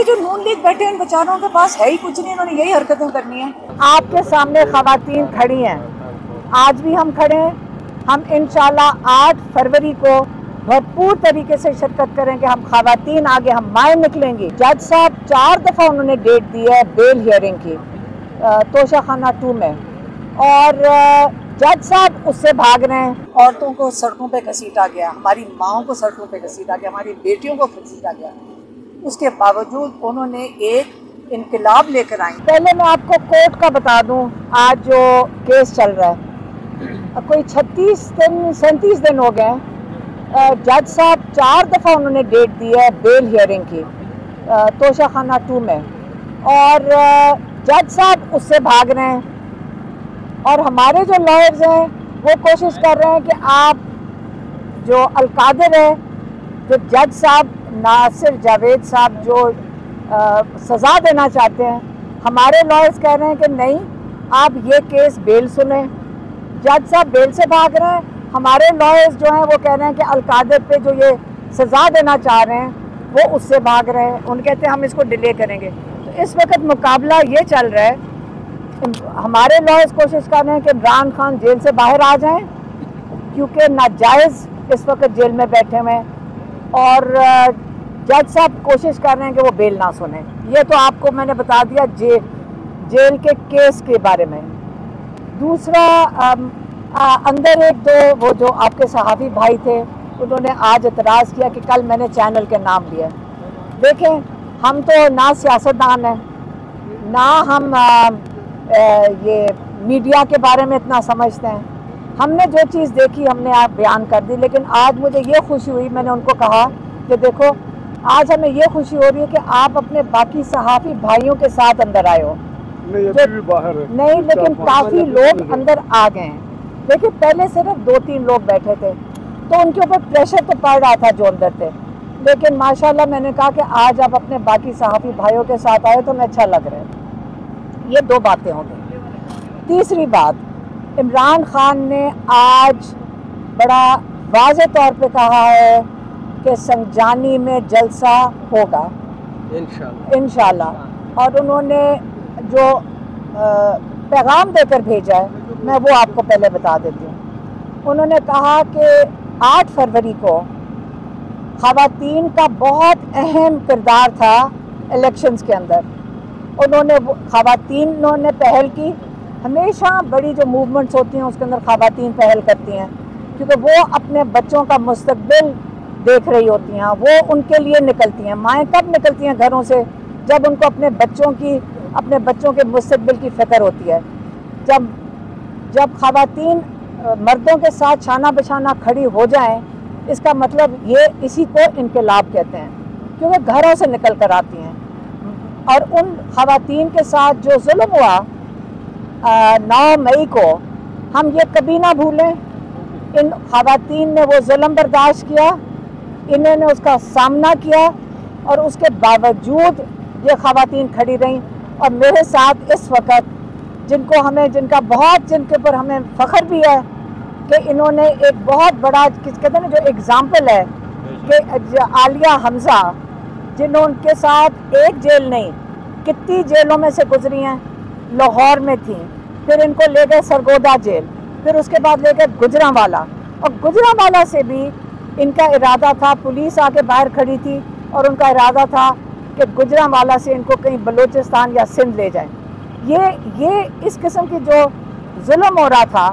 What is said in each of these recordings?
ये जो नून लीग बैठे हैं इन बेचारों के पास है ही कुछ नहीं, इन्होंने यही हरकतें करनी है। आपके सामने खवातीन खड़ी हैं, आज भी हम खड़े हैं। हम इंशाल्लाह 8 फरवरी को भरपूर तरीके से शिरकत करेंगे। हम खवातीन आगे हम माए निकलेंगी। जज साहब 4 दफ़ा उन्होंने डेट दी है बेल हियरिंग की तोशाखाना 2 में, और जज साहब उससे भाग रहे हैं। औरतों को सड़कों पे घसीटा गया, हमारी माओं को सड़कों पे घसीटा गया, हमारी बेटियों को घसीटा गया। उसके बावजूद उन्होंने एक इनकलाब लेकर आई। पहले मैं आपको कोर्ट का बता दूं, आज जो केस चल रहा है कोई 37 दिन हो गए। जज साहब 4 दफ़ा उन्होंने डेट दी है बेल हियरिंग की तोशाखाना 2 में, और जज साहब उससे भाग रहे हैं। और हमारे जो लॉयर्स हैं वो कोशिश कर रहे हैं कि आप जो अलकादिर है, जो जज साहब नासिर जावेद साहब जो सज़ा देना चाहते हैं, हमारे लॉयर्स कह रहे हैं कि नहीं, आप ये केस बेल सुने। जज साहब बेल से भाग रहे हैं। हमारे लॉयर्स जो हैं वो कह रहे हैं कि अलकादिर पे जो ये सज़ा देना चाह रहे हैं वो उससे भाग रहे हैं। उन कहते हैं हम इसको डिले करेंगे। तो इस वक्त मुकाबला ये चल रहा है, हमारे लॉयर्स कोशिश कर रहे हैं कि इमरान खान जेल से बाहर आ जाएं, क्योंकि नाजायज़ इस वक्त जेल में बैठे हुए हैं, और जज साहब कोशिश कर रहे हैं कि वो बेल ना सुने। ये तो आपको मैंने बता दिया जेल के केस के बारे में। दूसरा अंदर एक दो वो जो आपके सहाफ़ी भाई थे, उन्होंने आज एतराज़ किया कि कल मैंने चैनल के नाम लिया। देखें, हम तो ना सियासतदान हैं, ना हम ये मीडिया के बारे में इतना समझते हैं। हमने जो चीज़ देखी हमने आप बयान कर दी। लेकिन आज मुझे ये खुशी हुई, मैंने उनको कहा कि देखो, आज हमें ये खुशी हो रही है कि आप अपने बाकी सहाफ़ी भाइयों के साथ अंदर आए हो। नहीं, अभी भी बाहर है। नहीं, लेकिन काफ़ी लोग अंदर आ गए हैं। देखिए, पहले सिर्फ 2-3 लोग बैठे थे तो उनके ऊपर प्रेशर तो पड़ रहा था जो अंदर थे, लेकिन माशाल्लाह मैंने कहा कि आज आप अपने बाकी सहाफ़ी भाइयों के साथ आए तो हमें अच्छा लग रहा है। ये 2 बातें हो गई। तीसरी बात, इमरान खान ने आज बड़ा वाज़े तौर पे कहा है कि संजानी में जलसा होगा इंशाल्लाह, और उन्होंने जो पैगाम देकर भेजा है मैं वो आपको पहले बता देती हूँ। उन्होंने कहा कि 8 फरवरी को ख़वातीन का बहुत अहम किरदार था इलेक्शंस के अंदर। ख़वातीनों ने पहल की। हमेशा बड़ी जो मूवमेंट्स होती हैं उसके अंदर ख़वातीन पहल करती हैं, क्योंकि वो अपने बच्चों का मुस्तकबिल देख रही होती हैं। वो उनके लिए निकलती हैं। माएँ कब निकलती हैं घरों से? जब उनको अपने बच्चों के मुस्तकबिल की फ़िक्र होती है। जब ख़वातीन मर्दों के साथ शाना बशाना खड़ी हो जाएं, इसका मतलब ये इसी को इनकलाब कहते हैं, क्योंकि घरों से निकल कर आती हैं। और उन ख़वातीन के साथ जो जुल्म हुआ 9 मई को, हम ये कभी ना भूलें। इन ख़वातीन ने वो जुल्म बर्दाश्त किया, इन्होंने उसका सामना किया, और उसके बावजूद ये ख़वातीन खड़ी रहीं। और मेरे साथ इस वक्त जिनके ऊपर हमें फ़ख्र भी है कि इन्होंने एक बहुत बड़ा कहते हैं ना जो एग्ज़ाम्पल है कि आलिया हमज़ा, जिन्होंने साथ एक जेल नहीं कितनी जेलों में से गुजरी हैं। लाहौर में थी, फिर इनको ले गए सरगोदा जेल, फिर उसके बाद ले गए गुजरांवाला, और गुजरांवाला से भी इनका इरादा था, पुलिस आके बाहर खड़ी थी और उनका इरादा था कि गुजरांवाला से इनको कहीं बलूचिस्तान या सिंध ले जाएं। ये इस किस्म की जो जुल्म हो रहा था,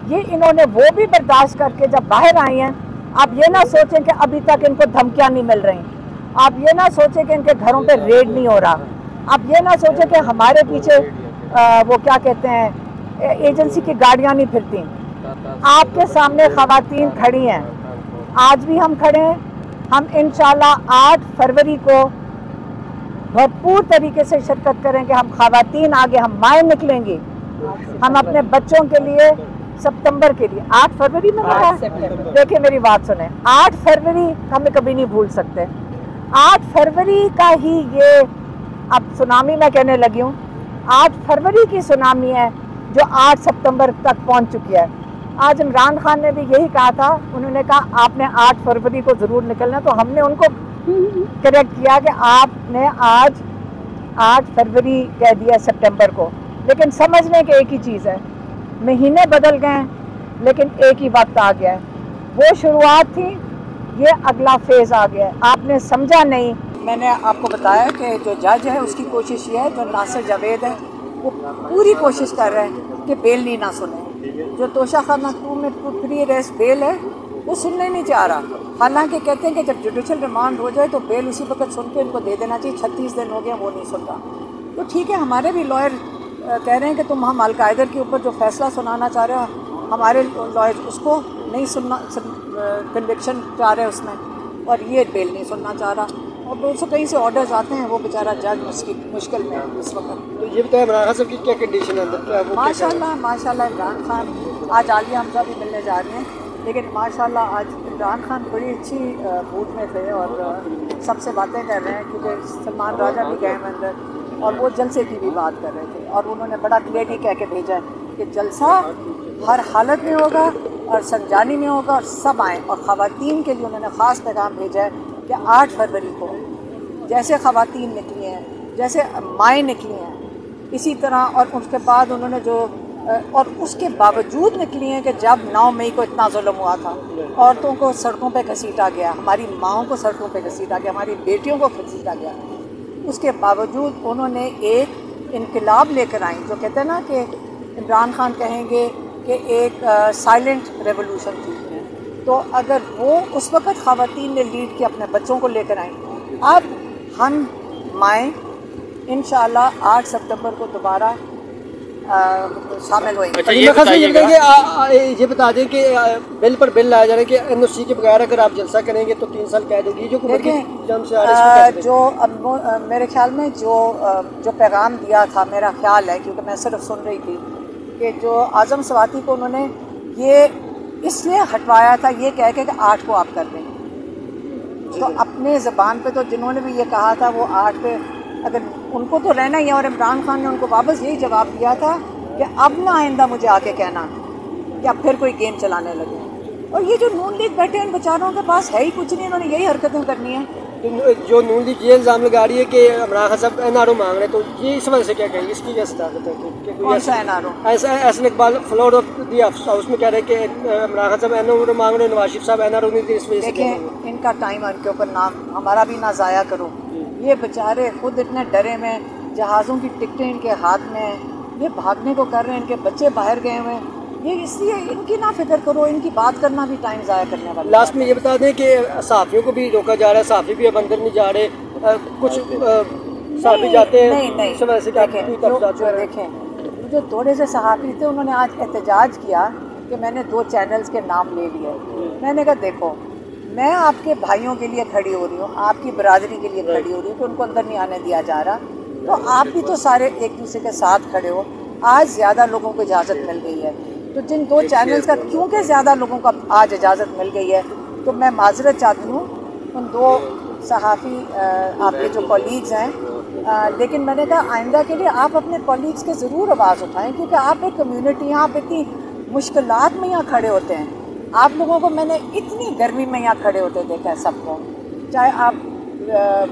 ये इन्होंने वो भी बर्दाश्त करके जब बाहर आई हैं। आप ये ना सोचें कि अभी तक इनको धमकियाँ नहीं मिल रही, आप ये ना सोचें कि इनके घरों पे रेड नहीं हो रहा, आप ये ना सोचें कि हमारे पीछे वो क्या कहते हैं एजेंसी की गाड़ियाँ नहीं फिरती। आपके सामने ख़वातीन खड़ी हैं, आज भी हम खड़े हैं। हम इंशाल्लाह 8 फरवरी को भरपूर तरीके से शिरकत करेंगे। हम ख़वातीन आगे हम माए निकलेंगी। हम अपने बच्चों के लिए सितंबर के लिए 8 फरवरी में लगा। देखिए मेरी बात सुने, 8 फरवरी हमें कभी नहीं भूल सकते। 8 फरवरी का ही ये अब सुनामी मैं कहने लगी हूँ, 8 फरवरी की सुनामी है जो 8 सितंबर तक पहुँच चुकी है। आज इमरान खान ने भी यही कहा था, उन्होंने कहा आपने 8 फरवरी को ज़रूर निकलना, तो हमने उनको करेक्ट किया कि आपने आज 8 फरवरी कह दिया सितंबर को, लेकिन समझने के एक ही चीज़ है, महीने बदल गए हैं लेकिन एक ही वक्त आ गया है। वो शुरुआत थी, ये अगला फेज़ आ गया है, आपने समझा नहीं। मैंने आपको बताया कि जो जज है उसकी कोशिश ये है, जो नासिर जावेद है वो पूरी कोशिश कर रहे हैं कि बेल नहीं ना सुने। जो तोशा खाना 2 में प्री अरेस्ट बेल है वो सुनने नहीं चाह रहा, हालांकि कहते हैं कि जब जुडिशल रिमांड हो जाए तो बेल उसी वक्त सुन के इनको दे देना चाहिए। 36 दिन हो गए वो नहीं सुन रहा। तो ठीक है, हमारे भी लॉयर कह रहे हैं कि तुम हम अलकायदा के ऊपर जो फैसला सुनाना चाह रहे हो, हमारे लॉयर उसको नहीं सुनना, कन्विक्शन चाह रहे हैं उसमें, और ये बेल नहीं सुनना चाह रहा। और उसको कहीं से ऑर्डर्स आते हैं, वो बेचारा जज मुश्किल में है इस वक्त। तो ये बताया इमरान खान साहब की क्या कंडीशन है अंदर, क्या वो माशाल्लाह माशाल्लाह इमरान खान आज आलिया हमजा भी मिलने जा रहे हैं, लेकिन माशाल्लाह आज इमरान खान बड़ी अच्छी मूड में थे और सबसे बातें कर रहे हैं, क्योंकि सलमान राजा भी गए अंदर और वो जलसे की भी बात कर रहे थे। और उन्होंने बड़ा क्लियरली कह के भेजा है कि जलसा हर हालत में होगा और संजानी में होगा और सब आएँ। और ख़वातीन के लिए उन्होंने ख़ास पैगाम भेजा है कि 8 फरवरी को जैसे ख़वातीन निकली हैं, जैसे माएँ निकली हैं, इसी तरह। और उसके बाद उन्होंने जो और उसके बावजूद निकली हैं कि जब 9 मई को इतना जुल्म हुआ था, औरतों को सड़कों पे घसीटा गया, हमारी माँओं को सड़कों पे घसीटा गया, हमारी बेटियों को घसीटा गया, उसके बावजूद उन्होंने एक इनकलाब लेकर आई। जो कहते हैं ना कि इमरान खान कहेंगे कि एक साइलेंट रेवोल्यूशन थी। तो अगर वो उस वक़्त ख़वातीन ने लीड किया, अपने बच्चों को लेकर आई, अब हम माएँ इंशाअल्लाह 8 सितंबर को दोबारा शामिल होंगे। अच्छा, ये बता दें कि बिल पर बिल लाया जा रहा है कि एनओसी के बगैर अगर आप जलसा करेंगे तो 3 साल कैद होगी। जो मेरे ख्याल में जो पैगाम दिया था, मेरा ख्याल है, क्योंकि मैं सिर्फ सुन रही थी, कि जो आज़म स्वाति को उन्होंने ये इसलिए हटवाया था, ये कह के कि 8 को आप कर दें। तो अपने ज़बान पे तो जिन्होंने भी ये कहा था वो 8 पे अगर उनको तो रहना ही है। और इमरान खान ने उनको वापस यही जवाब दिया था कि अब ना आइंदा मुझे आके कहना कि अब फिर कोई गेम चलाने लगे। और ये जो नून लीग बैठे हैं, इन बेचारों के पास है ही कुछ नहीं, इन्होंने यही हरकतें करनी है। जो नून लीग ये इल्ज़ाम लगा रही है कि इमरान खान साहब एनआरओ मांग रहे हैं, तो ये इस वजह से क्या कहेंगे, इसकी क्या सदाकत है? कौन सा एनआरओ? ऐसा Iqbal floor of the house में कह रहे हैं कि इमरान खान साहब एनआरओ मांग रहे हैं, नवाज शरीफ साहब एनआरओ नहीं थे, इस वजह से। देखें, इनका टाइम इनके ऊपर नाम हमारा भी ना ज़ाया करो। ये बेचारे खुद इतने डरे में, जहाज़ों की टिकटें इनके हाथ में हैं, ये भागने को कर रहे हैं, इनके बच्चे बाहर गए हुए हैं। ये इसलिए इनकी ना फिक्र करो, इनकी बात करना भी टाइम ज़ाया करने वाला। लास्ट में ये बता दें कि सहाफ़ियों को भी रोका जा रहा है, सहाफ़ी भी अब अंदर नहीं जा रहे, कुछ सहाफ़ी जाते हैं। नहीं जो देखें, जो थोड़े से सहाफ़ी थे उन्होंने आज एहतजाज किया कि मैंने 2 चैनल्स के नाम ले लिए। मैंने कहा देखो, मैं आपके भाइयों के लिए खड़ी हो रही हूँ, आपकी बरादरी के लिए खड़ी हो रही हूँ कि उनको अंदर नहीं आने दिया जा रहा, तो आप भी तो सारे एक दूसरे के साथ खड़े हो। आज ज़्यादा लोगों को इजाज़त मिल गई है, तो जिन 2 चैनल्स का, क्योंकि ज़्यादा लोगों को आज इजाज़त मिल गई है, तो मैं माजरत चाहती हूँ उन 2 सहाफ़ी आपके जो कॉलीग्स हैं। लेकिन मैंने कहा आइंदा के लिए आप अपने कॉलीग्स के ज़रूर आवाज़ उठाएँ, क्योंकि आप एक कम्यूनिटी, आप इतनी मुश्किलात में यहाँ खड़े होते हैं। आप लोगों को मैंने इतनी गर्मी में यहाँ खड़े होते देखा है सबको, चाहे आप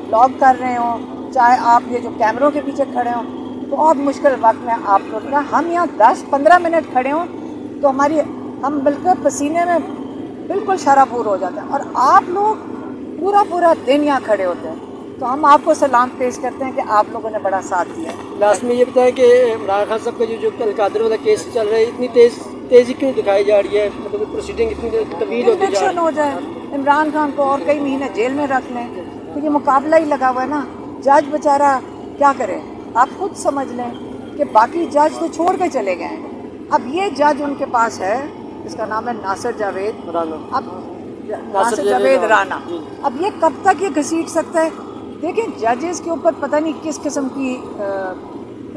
ब्लॉग कर रहे हो, चाहे आप ये जो कैमरों के पीछे खड़े हों, बहुत मुश्किल वक्त में आप लोग का, हम यहाँ 10-15 मिनट खड़े हों तो हम बिल्कुल पसीने में बिल्कुल शराबूर हो जाते हैं, और आप लोग पूरा दिन यहाँ खड़े होते हैं। तो हम आपको सलाम पेश करते हैं कि आप लोगों ने बड़ा साथ दिया। लास्ट में ये बताएं कि इमरान खान साहब का जो अलकादर वाला केस चल रहा है, इतनी तेज़ी क्यों दिखाई जा रही है, मतलब प्रोसीडिंग इतनी तवील होती जा रही है? हो जाए, इमरान खान को और कई महीने जेल में रख लें, तो ये मुकाबला ही लगा हुआ है ना। जज बेचारा क्या करे, आप खुद समझ लें कि बाकी जज तो छोड़ के चले गए हैं। अब ये जज उनके पास है, इसका नाम है नासिर जावेद राना। अब ये कब तक ये घसीट सकता है? देखिए, जजेस के ऊपर पता नहीं किस किस्म की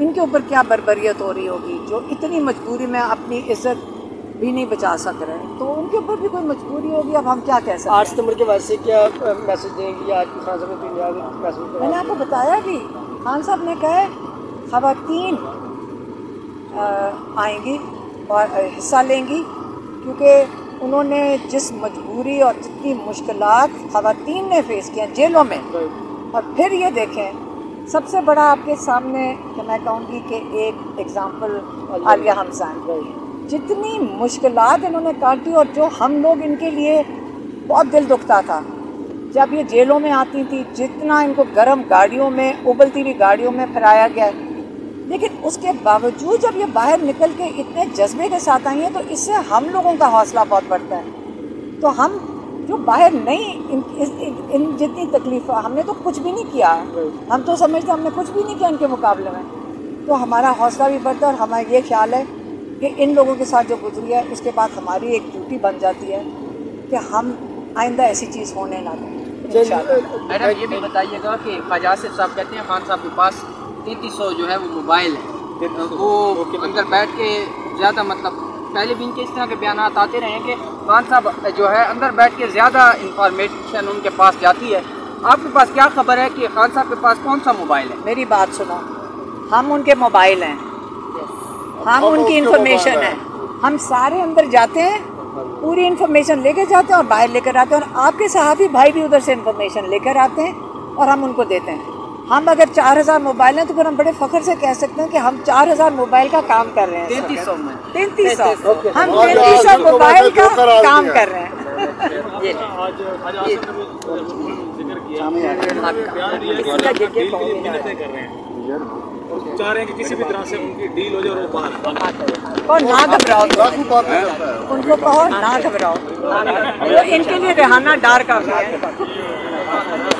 इनके ऊपर क्या बर्बरियत हो रही होगी, जो इतनी मजबूरी में अपनी इज्जत भी नहीं बचा सक रहे हैं, तो उनके ऊपर भी कोई मजबूरी होगी। अब हम क्या कह सकते हैं? 8 सितंबर के बाद से क्या मैसेज देंगी आज की खान साहब ने? मैसेज मैंने आपको बताया कि खान साहब ने कहा ख़वातीन आएंगी और हिस्सा लेंगी, क्योंकि उन्होंने जिस मजबूरी और जितनी मुश्किलात ख़वातीन ने फेस किया जेलों में, और फिर ये देखें सबसे बड़ा आपके सामने कि मैं कहूँगी कि एक एग्ज़ाम्पल आलिया हमजा है, जितनी मुश्किलात इन्होंने काटी और जो हम लोग इनके लिए बहुत दिल दुखता था जब ये जेलों में आती थी, जितना इनको गर्म गाड़ियों में, उबलती हुई गाड़ियों में फिराया गया, लेकिन उसके बावजूद जब ये बाहर निकल के इतने जज्बे के साथ आई हैं तो इससे हम लोगों का हौसला बहुत बढ़ता है। तो हम जो बाहर नहीं इन जितनी तकलीफ, हमने तो कुछ भी नहीं किया, हम तो समझते हमने कुछ भी नहीं किया इनके मुकाबले में, तो हमारा हौसला भी बढ़ता है और हमारा ये ख्याल है कि इन लोगों के साथ जो गुजरी है उसके बाद हमारी एक ड्यूटी बन जाती है कि हम आइंदा ऐसी चीज़ होने ना दें। मैडम ये भी बताइएगा कि ख्वाजा आसिफ साहब कहते हैं खान साहब के पास 3300 जो है वो मोबाइल है, वो अंदर बैठ के ज़्यादा, मतलब पहले भी इनके इस तरह के बयान आते रहे हैं कि खान साहब जो है अंदर बैठ के ज़्यादा इंफॉर्मेशन उनके पास जाती है। आपके पास क्या खबर है कि खान साहब के पास कौन सा मोबाइल है? मेरी बात सुनो, हम उनके मोबाइल हैं, हम उनकी इंफॉर्मेशन है, हम सारे अंदर जाते हैं, पूरी इन्फॉर्मेशन लेकर जाते हैं और बाहर लेकर आते हैं, और आपके सहाफ़ी भाई भी उधर से इन्फॉर्मेशन लेकर आते हैं और हम उनको देते हैं। हम अगर 4000 मोबाइल हैं तो फिर हम बड़े फ़ख्र से कह सकते हैं कि हम 4000 मोबाइल का काम कर रहे हैं। 3300 में 3300 हम 3300 मोबाइल का काम कर रहे हैं। चाह रहे हैं कि किसी भी तरह से उनकी डील हो जाए और वो बाहर और ना घबराओ, उनको कहो ना घबराओ, इनके लिए रेहाना डार काफ़ी है।